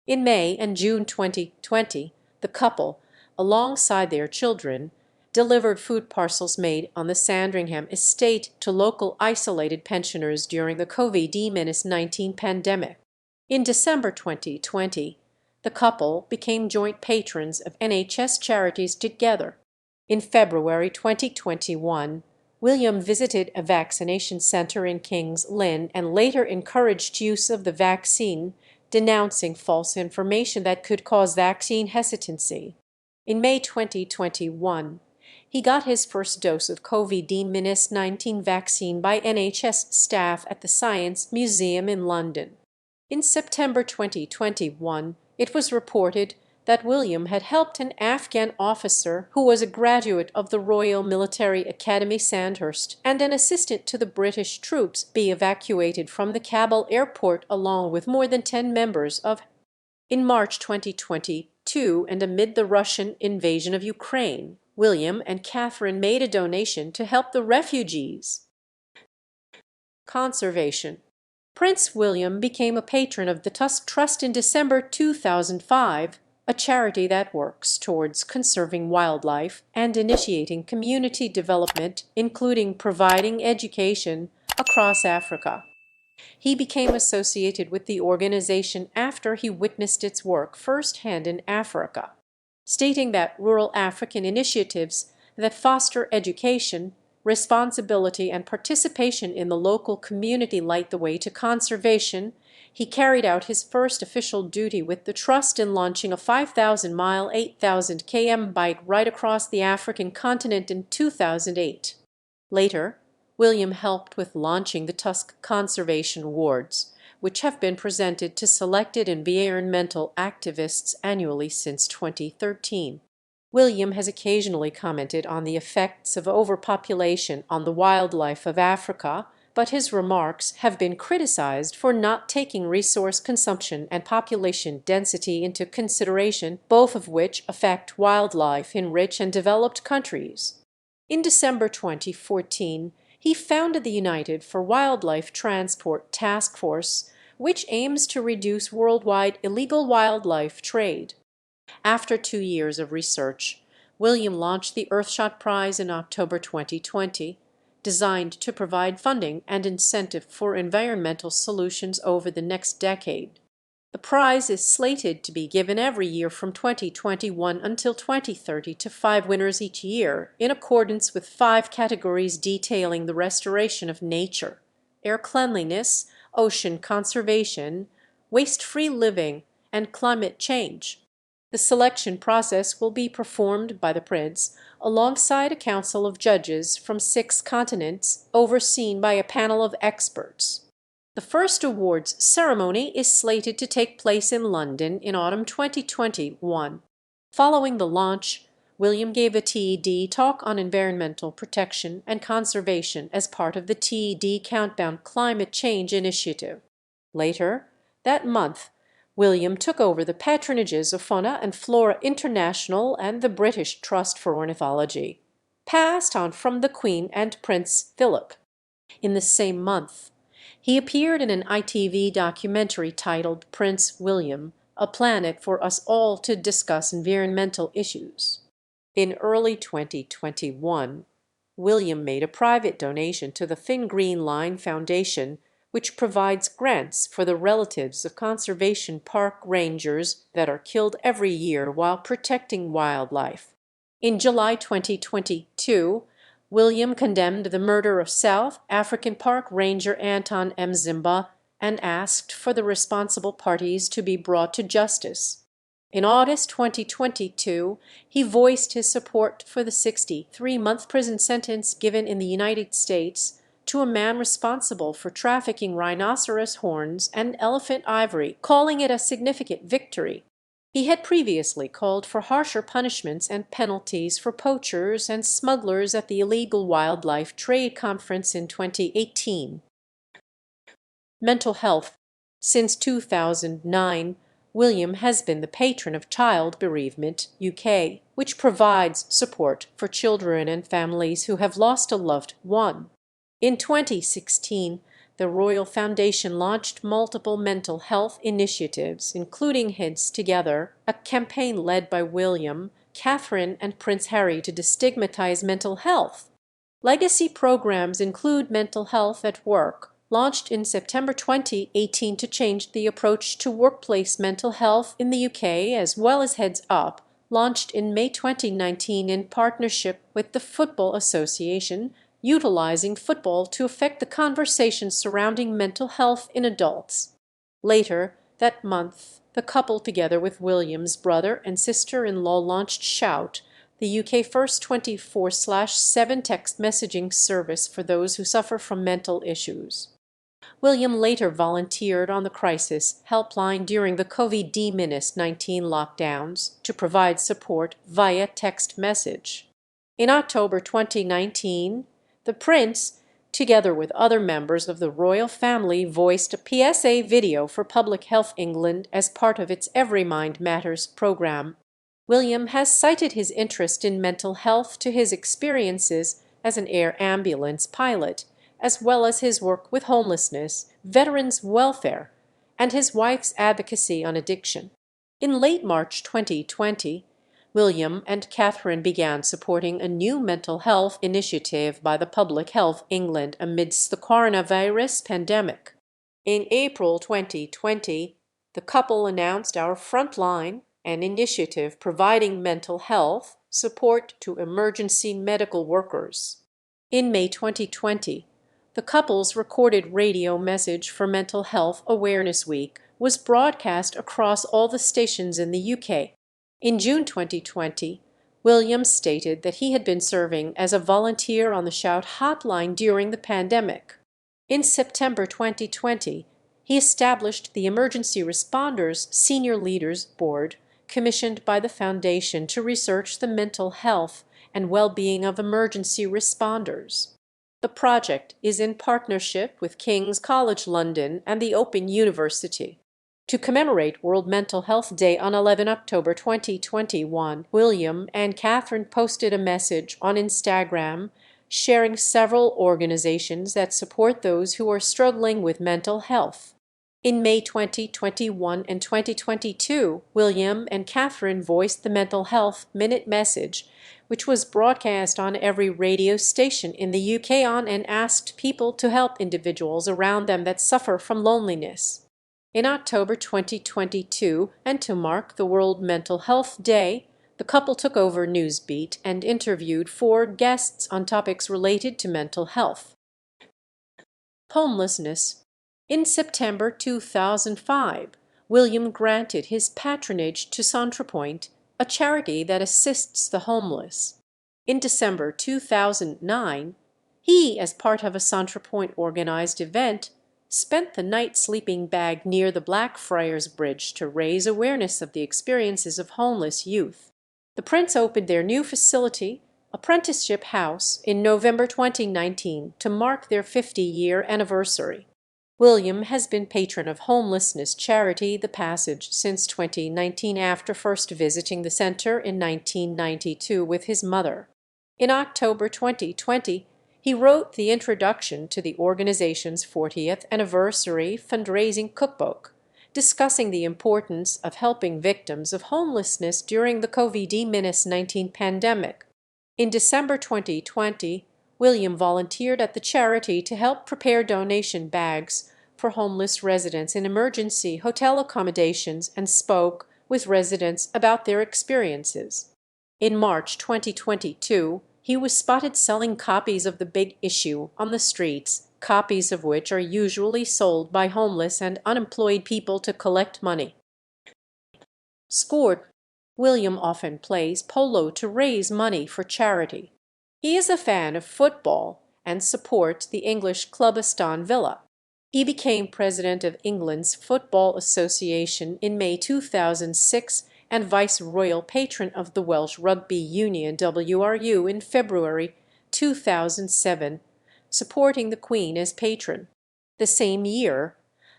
In May and June 2020, the couple, alongside their children, delivered food parcels made on the Sandringham estate to local isolated pensioners during the COVID-19 pandemic. In December 2020, the couple became joint patrons of NHS charities together. In February 2021, William visited a vaccination center in King's Lynn and later encouraged use of the vaccine, denouncing false information that could cause vaccine hesitancy. In May 2021, he got his first dose of COVID-19 vaccine by NHS staff at the Science Museum in London. In September 2021, it was reported that William had helped an Afghan officer who was a graduate of the Royal Military Academy Sandhurst and an assistant to the British troops be evacuated from the Kabul airport along with more than 10 members of. In March 2022, and amid the Russian invasion of Ukraine, William and Catherine made a donation to help the refugees. Conservation. Prince William became a patron of the Tusk Trust in December 2005, a charity that works towards conserving wildlife and initiating community development, including providing education across Africa. He became associated with the organization after he witnessed its work firsthand in Africa, stating that rural African initiatives that foster education, responsibility, and participation in the local community light the way to conservation. He carried out his first official duty with the Trust in launching a 5,000-mile, 8,000 km bike right across the African continent in 2008. Later, William helped with launching the Tusk Conservation Awards, which have been presented to selected environmental activists annually since 2013. William has occasionally commented on the effects of overpopulation on the wildlife of Africa, but his remarks have been criticized for not taking resource consumption and population density into consideration, both of which affect wildlife in rich and developed countries. In December 2014, he founded the United for Wildlife Transport Task Force, which aims to reduce worldwide illegal wildlife trade. After 2 years of research, William launched the Earthshot Prize in October 2020, designed to provide funding and incentive for environmental solutions over the next decade. The prize is slated to be given every year from 2021 until 2030 to 5 winners each year, in accordance with 5 categories detailing the restoration of nature: air cleanliness, ocean conservation, waste-free living, and climate change. The selection process will be performed by the prince alongside a council of judges from 6 continents, overseen by a panel of experts. The first awards ceremony is slated to take place in London in autumn 2021. Following the launch, William gave a TED talk on environmental protection and conservation as part of the TED Countdown Climate Change Initiative. Later that month, William took over the patronages of Fauna and Flora International and the British Trust for Ornithology, passed on from the Queen and Prince Philip. In the same month, he appeared in an ITV documentary titled Prince William, A Planet for Us All to Discuss Environmental Issues. In early 2021, William made a private donation to the Thin Green Line Foundation, which provides grants for the relatives of conservation park rangers that are killed every year while protecting wildlife. In July 2022, William condemned the murder of South African Park Ranger Anton Mzimba and asked for the responsible parties to be brought to justice. In August 2022, he voiced his support for the 63-month prison sentence given in the United States to a man responsible for trafficking rhinoceros horns and elephant ivory, calling it a significant victory. He had previously called for harsher punishments and penalties for poachers and smugglers at the Illegal Wildlife Trade Conference in 2018. Mental health. Since 2009, William has been the patron of Child Bereavement UK, which provides support for children and families who have lost a loved one. In 2016, the Royal Foundation launched multiple mental health initiatives, including Heads Together, a campaign led by William, Catherine, and Prince Harry to destigmatize mental health. Legacy programs include Mental Health at Work, launched in September 2018 to change the approach to workplace mental health in the UK, as well as Heads Up, launched in May 2019 in partnership with the Football Association, utilizing football to affect the conversation surrounding mental health in adults. Later that month, the couple, together with William's brother and sister-in-law, launched Shout, the UK first 24/7 text messaging service for those who suffer from mental issues. William later volunteered on the crisis helpline during the COVID-19 lockdowns to provide support via text message. In October 2019, the Prince, together with other members of the royal family, voiced a PSA video for Public Health England as part of its Every Mind Matters programme. William has cited his interest in mental health to his experiences as an air ambulance pilot, as well as his work with homelessness, veterans' welfare, and his wife's advocacy on addiction. In late March 2020, William and Catherine began supporting a new mental health initiative by the Public Health England amidst the coronavirus pandemic. In April 2020, the couple announced Our Frontline, an initiative providing mental health support to emergency medical workers. In May 2020, the couple's recorded radio message for Mental Health Awareness Week was broadcast across all the stations in the UK. In June 2020, Williams stated that he had been serving as a volunteer on the Shout hotline during the pandemic. In September 2020, he established the Emergency Responders Senior Leaders Board, commissioned by the Foundation to research the mental health and well-being of emergency responders. The project is in partnership with King's College London and the Open University. To commemorate World Mental Health Day on 11 October 2021, William and Catherine posted a message on Instagram sharing several organizations that support those who are struggling with mental health. In May 2021 and 2022, William and Catherine voiced the Mental Health Minute message, which was broadcast on every radio station in the UK and asked people to help individuals around them that suffer from loneliness. In October 2022, and to mark the World Mental Health Day, the couple took over Newsbeat and interviewed 4 guests on topics related to mental health. Homelessness. In September 2005, William granted his patronage to Centrepoint, a charity that assists the homeless. In December 2009, he, as part of a Centrepoint organized event, spent the night sleeping bag near the Blackfriars Bridge to raise awareness of the experiences of homeless youth. The Prince opened their new facility, Apprenticeship House, in November 2019 to mark their 50-year anniversary. William has been patron of homelessness charity The Passage since 2019 after first visiting the center in 1992 with his mother. In October 2020, he wrote the introduction to the organization's 40th anniversary fundraising cookbook, discussing the importance of helping victims of homelessness during the COVID-19 pandemic. In December 2020, William volunteered at the charity to help prepare donation bags for homeless residents in emergency hotel accommodations and spoke with residents about their experiences. In March 2022, he was spotted selling copies of The Big Issue on the streets, copies of which are usually sold by homeless and unemployed people to collect money. Sport. William often plays polo to raise money for charity. He is a fan of football and supports the English club Aston Villa. He became president of England's Football Association in May 2006 and vice-royal patron of the Welsh Rugby Union WRU in February 2007, supporting the Queen as patron. The same year,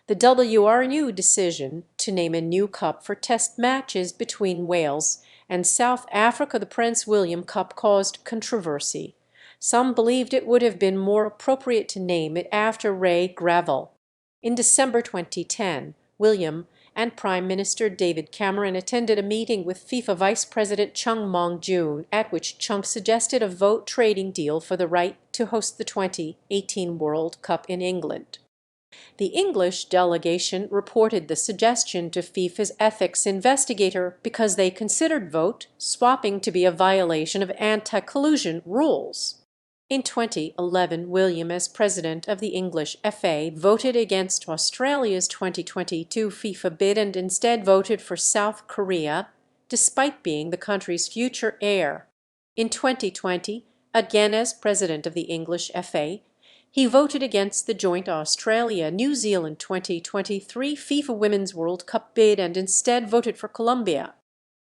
the WRU decision to name a new cup for test matches between Wales and South Africa, the Prince William Cup, caused controversy. Some believed it would have been more appropriate to name it after Ray Gravel. In December 2010, William and Prime Minister David Cameron attended a meeting with FIFA Vice President Chung Mong-joon, at which Chung suggested a vote trading deal for the right to host the 2018 World Cup in England. The English delegation reported the suggestion to FIFA's ethics investigator because they considered vote swapping to be a violation of anti-collusion rules. In 2011, William, as president of the English FA, voted against Australia's 2022 FIFA bid and instead voted for South Korea, despite being the country's future heir. In 2020, again as president of the English FA, he voted against the joint Australia-New Zealand 2023 FIFA Women's World Cup bid and instead voted for Colombia.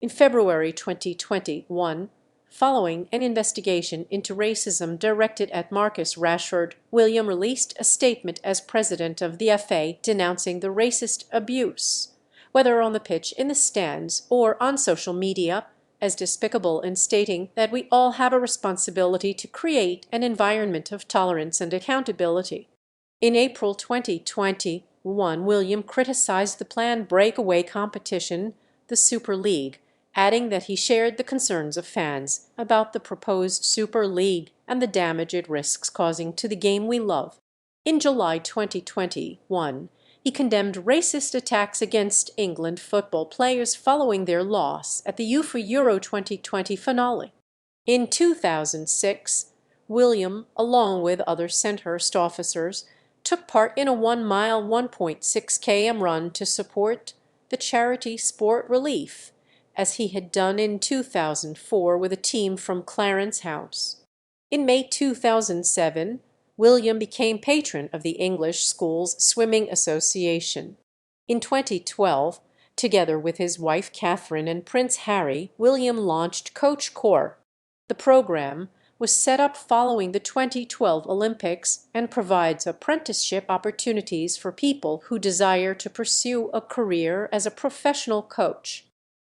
In February 2021, following an investigation into racism directed at Marcus Rashford, William released a statement as president of the FA denouncing the racist abuse, whether on the pitch, in the stands, or on social media, as despicable, and stating that we all have a responsibility to create an environment of tolerance and accountability. In April 2021, William criticized the planned breakaway competition, the Super League, adding that he shared the concerns of fans about the proposed Super League and the damage it risks causing to the game we love. In July 2021, he condemned racist attacks against England football players following their loss at the UEFA Euro 2020 finale. In 2006, William, along with other Sandhurst officers, took part in a 1-mile, 1.6 km run to support the charity Sport Relief, as he had done in 2004 with a team from Clarence House. In May 2007, William became patron of the English Schools Swimming Association. In 2012, together with his wife Catherine and Prince Harry, William launched Coach Corps. The program was set up following the 2012 Olympics and provides apprenticeship opportunities for people who desire to pursue a career as a professional coach.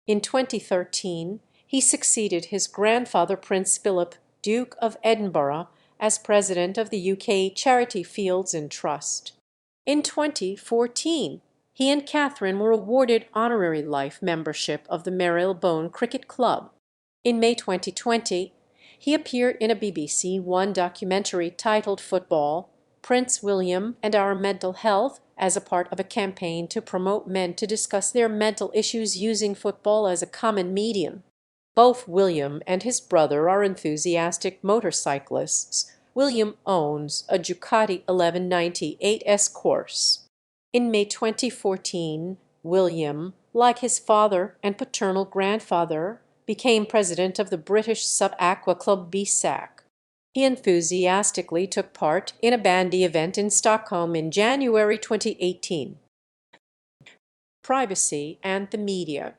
In 2013, he succeeded his grandfather Prince Philip, Duke of Edinburgh, as president of the UK charity Fields and Trust. In 2014, He and Catherine were awarded honorary life membership of the Marylebone Cricket Club. In May 2020, he appeared in a BBC One documentary titled Football, Prince William and Our Mental Health, as a part of a campaign to promote men to discuss their mental issues using football as a common medium. Both William and his brother are enthusiastic motorcyclists. William owns a Ducati 1190 8S Corse. In May 2014, William, like his father and paternal grandfather, became president of the British sub-aqua club BSAC. He enthusiastically took part in a bandy event in Stockholm in January 2018. Privacy and the media.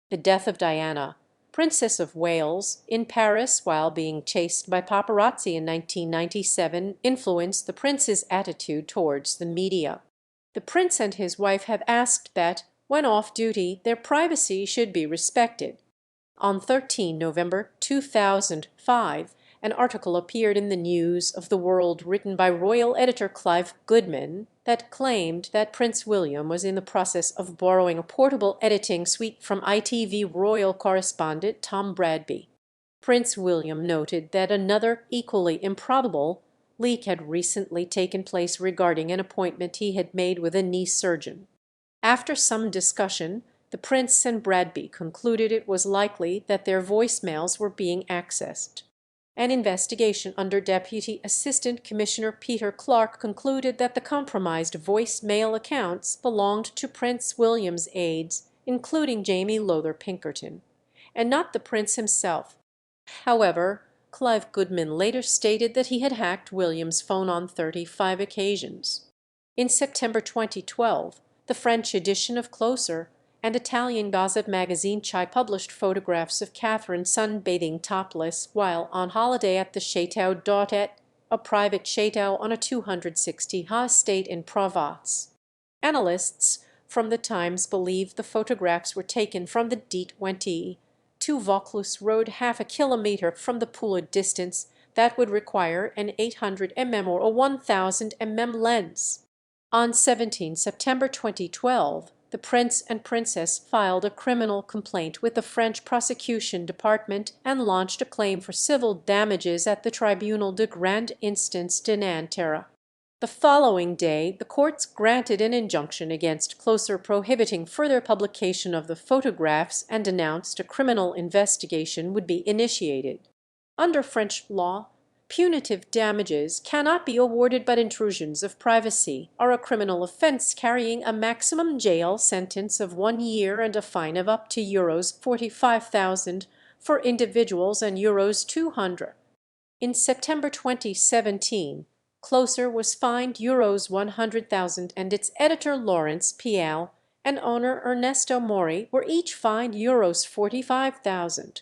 The death of Diana, Princess of Wales, in Paris while being chased by paparazzi in 1997 influenced the prince's attitude towards the media. The prince and his wife have asked that, when off duty, their privacy should be respected. On 13 November 2005, an article appeared in the News of the World written by royal editor Clive Goodman that claimed that Prince William was in the process of borrowing a portable editing suite from ITV royal correspondent Tom Bradby. Prince William noted that another equally improbable leak had recently taken place regarding an appointment he had made with a knee surgeon. After some discussion, the prince and Bradby concluded it was likely that their voicemails were being accessed. An investigation under Deputy Assistant Commissioner Peter Clark concluded that the compromised voicemail accounts belonged to Prince William's aides, including Jamie Lowther Pinkerton, and not the prince himself. However, Clive Goodman later stated that he had hacked William's phone on 35 occasions. In September 2012, the French edition of Closer and Italian gossip magazine Chai published photographs of Catherine sunbathing topless while on holiday at the Château d'Autet, a private chateau on a 260-ha estate in Provence. Analysts from the Times believe the photographs were taken from the D20 to Vaucluse Road, half a kilometre from the pool, a distance that would require an 800 mm or a 1000 mm lens. On 17 September 2012, the prince and princess filed a criminal complaint with the French prosecution department and launched a claim for civil damages at the Tribunal de Grande Instance de Nanterre. The following day, the courts granted an injunction against Closer prohibiting further publication of the photographs and announced a criminal investigation would be initiated. Under French law, punitive damages cannot be awarded, but intrusions of privacy are a criminal offence carrying a maximum jail sentence of 1 year and a fine of up to euros 45,000 for individuals and euros 200. In September 2017, Closer was fined euros 100,000 and its editor Lawrence Pial and owner Ernesto Mori were each fined euros 45,000.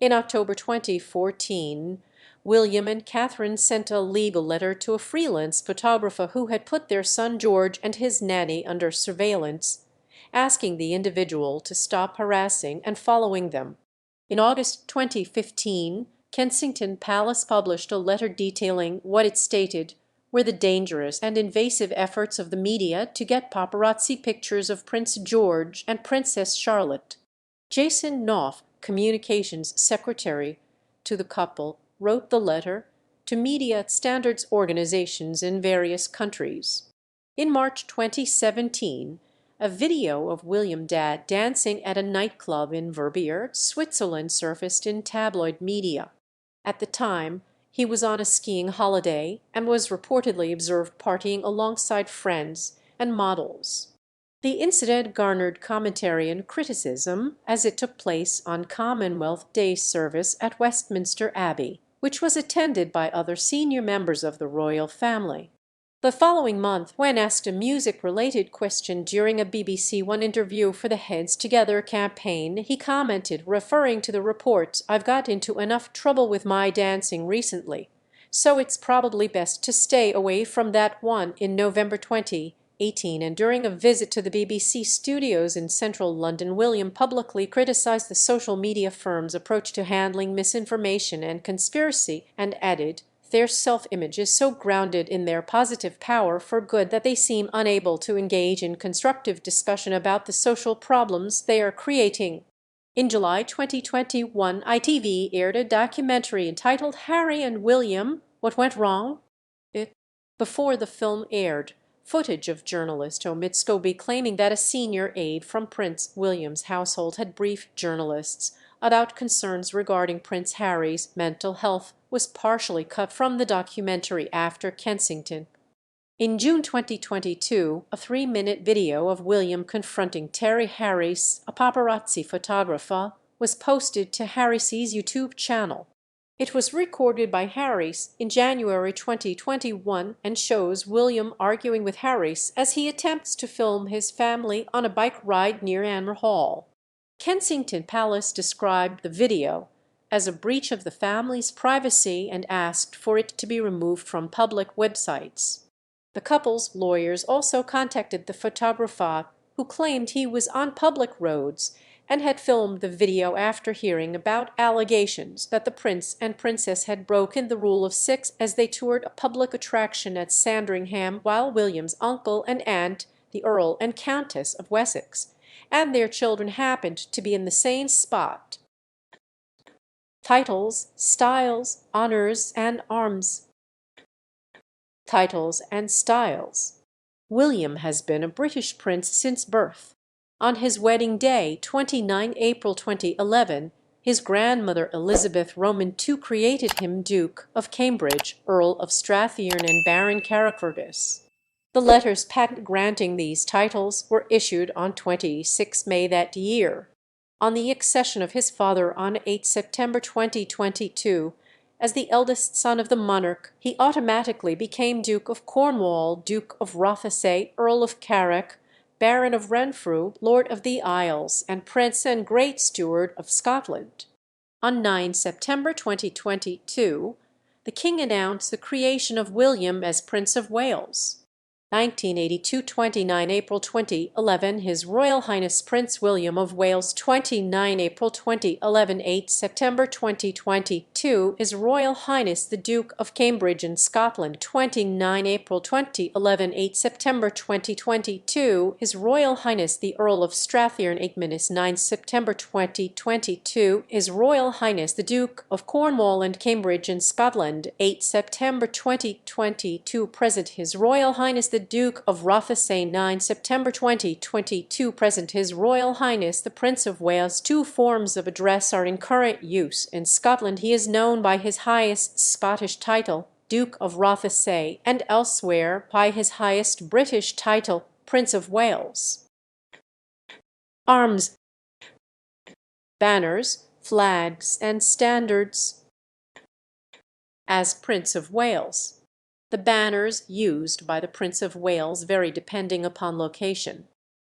In October 2014, William and Catherine sent a legal letter to a freelance photographer who had put their son George and his nanny under surveillance, asking the individual to stop harassing and following them. In August 2015, Kensington Palace published a letter detailing what it stated were the dangerous and invasive efforts of the media to get paparazzi pictures of Prince George and Princess Charlotte. Jason Knopf, communications secretary to the couple, wrote the letter to media standards organizations in various countries. In March 2017, a video of William Dad dancing at a nightclub in Verbier, Switzerland surfaced in tabloid media. At the time, he was on a skiing holiday and was reportedly observed partying alongside friends and models. The incident garnered commentary and criticism as it took place on Commonwealth Day service at Westminster Abbey, which was attended by other senior members of the royal family. The following month, when asked a music-related question during a BBC One interview for the Heads Together campaign, he commented, referring to the reports, "I've got into enough trouble with my dancing recently, so it's probably best to stay away from that one." In November 2018, and during a visit to the BBC studios in central London, William publicly criticised the social media firm's approach to handling misinformation and conspiracy and added, their self-image is so grounded in their positive power for good that they seem unable to engage in constructive discussion about the social problems they are creating. In July 2021, ITV aired a documentary entitled Harry and William: What Went Wrong? Before the film aired, footage of journalist Omid Scobie claiming that a senior aide from Prince William's household had briefed journalists about concerns regarding Prince Harry's mental health was partially cut from the documentary after Kensington. In June 2022, a 3-minute video of William confronting Terry Harris, a paparazzi photographer, was posted to Harris's YouTube channel. It was recorded by Harris in January 2021 and shows William arguing with Harris as he attempts to film his family on a bike ride near Anmer Hall. Kensington Palace described the video as a breach of the family's privacy and asked for it to be removed from public websites. The couple's lawyers also contacted the photographer, who claimed he was on public roads and had filmed the video after hearing about allegations that the prince and princess had broken the rule of 6 as they toured a public attraction at Sandringham while William's uncle and aunt, the Earl and Countess of Wessex, and their children happened to be in the same spot. Titles, styles, honors, and arms. Titles and styles. William has been a British prince since birth. On his wedding day, 29 April 2011, his grandmother Elizabeth Roman II created him Duke of Cambridge, Earl of Strathearn, and Baron Carrickfergus. The letters patent granting these titles were issued on 26 May that year. On the accession of his father on 8 September 2022, as the eldest son of the monarch, he automatically became Duke of Cornwall, Duke of Rothesay, Earl of Carrick, Baron of Renfrew, Lord of the Isles, and Prince and Great Steward of Scotland. On 9 September 2022, the king announced the creation of William as Prince of Wales. 1982, 29 April 2011, His Royal Highness Prince William of Wales. 29 April 2011, 8 September 2022, His Royal Highness the Duke of Cambridge in Scotland. 29 April 2011, 8 September 2022, His Royal Highness the Earl of Strathearn. 9 September 2022, His Royal Highness the Duke of Cornwall and Cambridge in Scotland. 8 September 2022, present His Royal Highness the Duke of Rothesay. 9 September 2022, present His Royal Highness the Prince of Wales. 2 forms of address are in current use. In Scotland he is known by his highest Scottish title, Duke of Rothesay, and elsewhere by his highest British title, Prince of Wales. Arms. Banners, flags, and standards. As Prince of Wales, the banners used by the Prince of Wales vary depending upon location.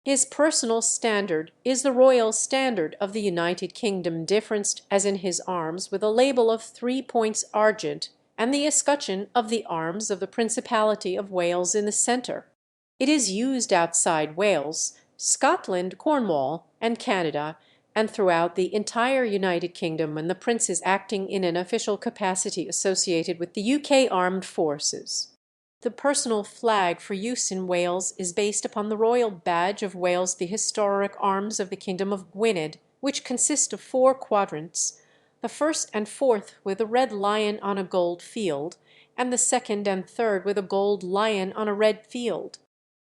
His personal standard is the Royal Standard of the United Kingdom, differenced as in his arms with a label of 3 points argent and the escutcheon of the arms of the Principality of Wales in the centre. It is used outside Wales, Scotland, Cornwall, and Canada, and throughout the entire United Kingdom when the prince is acting in an official capacity associated with the UK Armed Forces. The personal flag for use in Wales is based upon the Royal Badge of Wales, the historic arms of the Kingdom of Gwynedd, which consist of 4 quadrants, the first and fourth with a red lion on a gold field, and the second and third with a gold lion on a red field.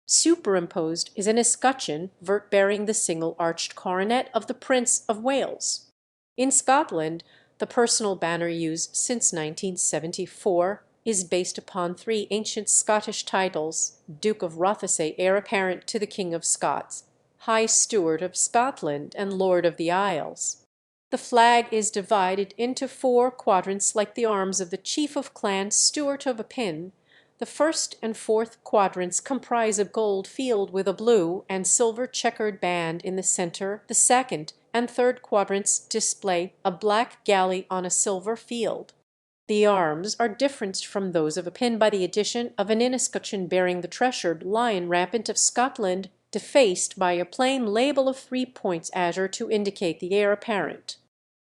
Superimposed is an escutcheon bearing the single arched coronet of the Prince of Wales. In Scotland, the personal banner used since 1974 is based upon 3 ancient Scottish titles: Duke of Rothesay, heir apparent to the King of Scots, High Steward of Scotland, and Lord of the Isles. The flag is divided into 4 quadrants like the arms of the Chief of Clan Stewart of Appin. The first and fourth quadrants comprise a gold field with a blue and silver checkered band in the centre. The second and third quadrants display a black galley on a silver field. The arms are different from those of Appin by the addition of an escutcheon bearing the treasured lion rampant of Scotland, defaced by a plain label of 3 points azure to indicate the heir apparent.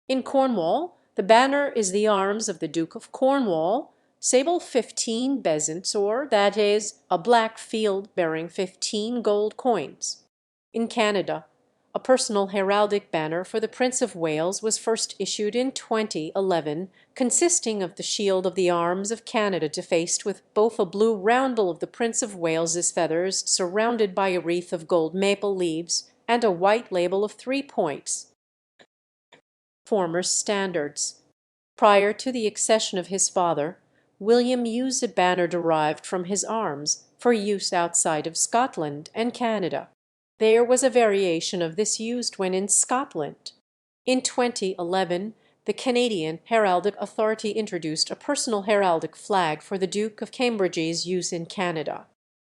In Cornwall, the banner is the arms of the Duke of Cornwall, Sable 15 bezants, or, that is, a black field bearing 15 gold coins. In Canada, a personal heraldic banner for the Prince of Wales was first issued in 2011, consisting of the shield of the arms of Canada defaced with both a blue roundel of the Prince of Wales's feathers surrounded by a wreath of gold maple leaves and a white label of 3 points. Former standards. Prior to the accession of his father, William used a banner derived from his arms for use outside of Scotland and Canada. There was a variation of this used when in Scotland. In 2011, the Canadian Heraldic Authority introduced a personal heraldic flag for the Duke of Cambridge's use in Canada.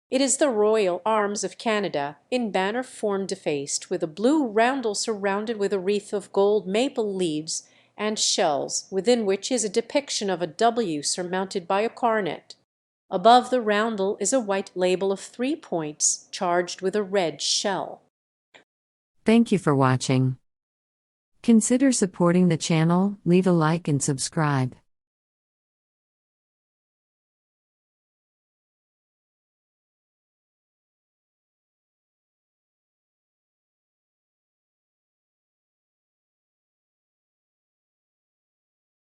It is the Royal Arms of Canada in banner form defaced with a blue roundel surrounded with a wreath of gold maple leaves and shells, within which is a depiction of a W surmounted by a coronet. Above the roundel is a white label of 3 points charged with a red shell. Thank you for watching. Consider supporting the channel, leave a like and subscribe.